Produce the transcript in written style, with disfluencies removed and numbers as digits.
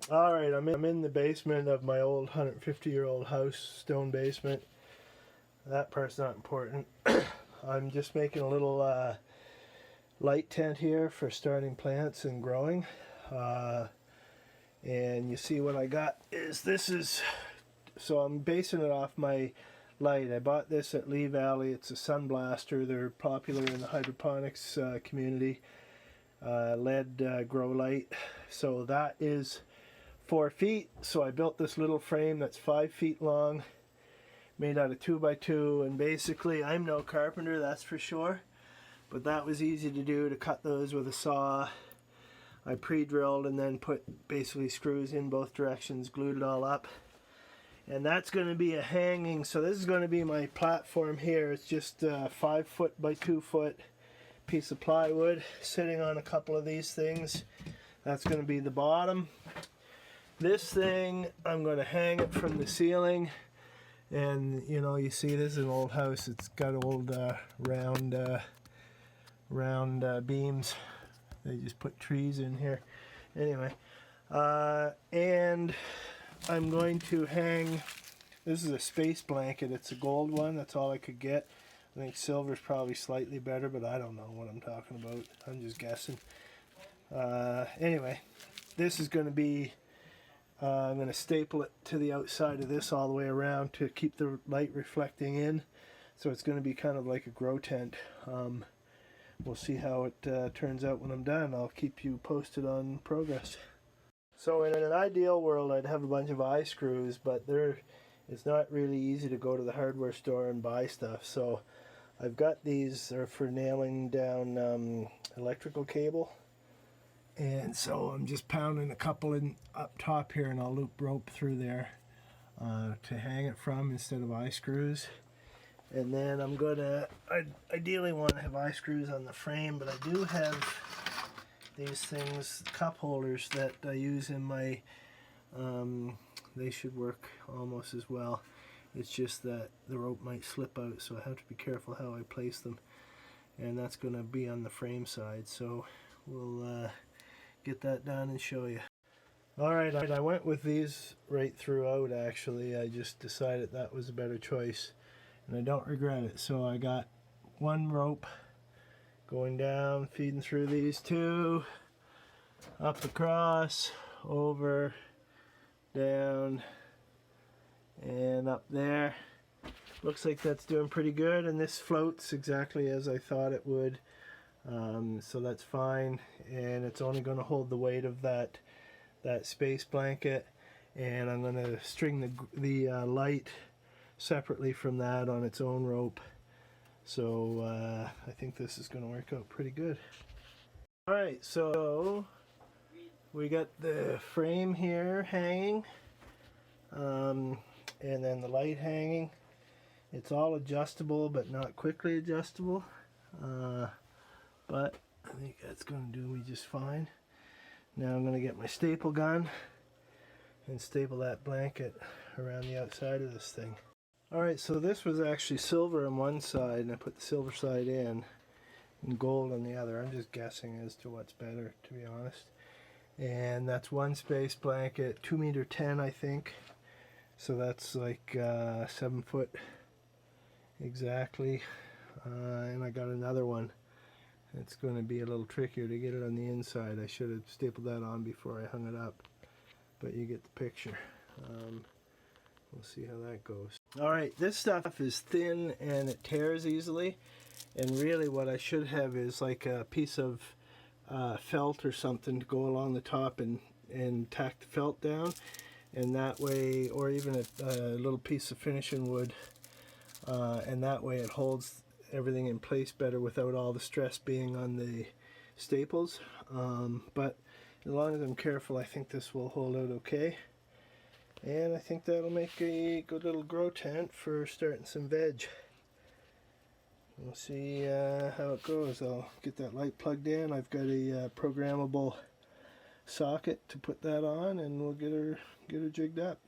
Alright, I'm in the basement of my old 150-year-old house, stone basement. That part's not important. I'm just making a little light tent here for starting plants and growing. And you see what I got is so I'm basing it off my light. I bought this at Lee Valley. It's a Sun Blaster. They're popular in the hydroponics community. LED grow light. So that is 4 feet. So I built this little frame that's 5 feet long, made out of 2x2, and basically I'm no carpenter, that's for sure, but that was easy to do, to cut those with a saw. I pre-drilled and then put basically screws in both directions, glued it all up, and that's going to be a hanging. So this is going to be my platform here. It's just a 5 foot by 2 foot piece of plywood sitting on a couple of these things. That's going to be the bottom. This thing, I'm going to hang it from the ceiling, and you know, you see this is an old house. It's got old round beams. They just put trees in here. Anyway, and I'm going to hang, this is a space blanket. It's a gold one. That's all I could get. I think silver's probably slightly better, but I don't know what I'm talking about. I'm just guessing. Anyway, this is going to be, I'm going to staple it to the outside of this all the way around to keep the light reflecting in. So it's going to be kind of like a grow tent. We'll see how it turns out when I'm done. I'll keep you posted on progress. So in an ideal world, I'd have a bunch of eye screws, but it's not really easy to go to the hardware store and buy stuff. So I've got these are for nailing down electrical cable. And so I'm just pounding a couple in up top here, and I'll loop rope through there to hang it from instead of eye screws. And then I'm gonna, I ideally want to have eye screws on the frame, but I do have these things, cup holders, that I use in my, they should work almost as well. It's just that the rope might slip out, so I have to be careful how I place them. And that's gonna be on the frame side, so we'll get that done and show you. Alright, I went with these right throughout actually. I just decided that was a better choice, and I don't regret it. So I got one rope going down, feeding through these two, up across, over, down, and up there. Looks like that's doing pretty good, and this floats exactly as I thought it would. So that's fine, and it's only going to hold the weight of that space blanket, and I'm going to string the light separately from that on its own rope. So I think this is going to work out pretty good. Alright, so we got the frame here hanging, and then the light hanging. It's all adjustable, but not quickly adjustable. But I think that's going to do me just fine. Now I'm going to get my staple gun and staple that blanket around the outside of this thing. Alright, so this was actually silver on one side, and I put the silver side in, and gold on the other. I'm just guessing as to what's better, to be honest. And that's one space blanket, 2.10 m I think. So that's like 7 foot exactly. And I got another one. It's going to be a little trickier to get it on the inside. I should have stapled that on before I hung it up, but you get the picture. We'll see how that goes. Alright, this stuff is thin and it tears easily, and really what I should have is like a piece of felt or something to go along the top and tack the felt down, and that way, or even a little piece of finishing wood, and that way it holds everything in place better without all the stress being on the staples. But as long as I'm careful, I think this will hold out okay. And I think that'll make a good little grow tent for starting some veg. We'll see how it goes. I'll get that light plugged in. I've got a programmable socket to put that on, and we'll get her jigged up.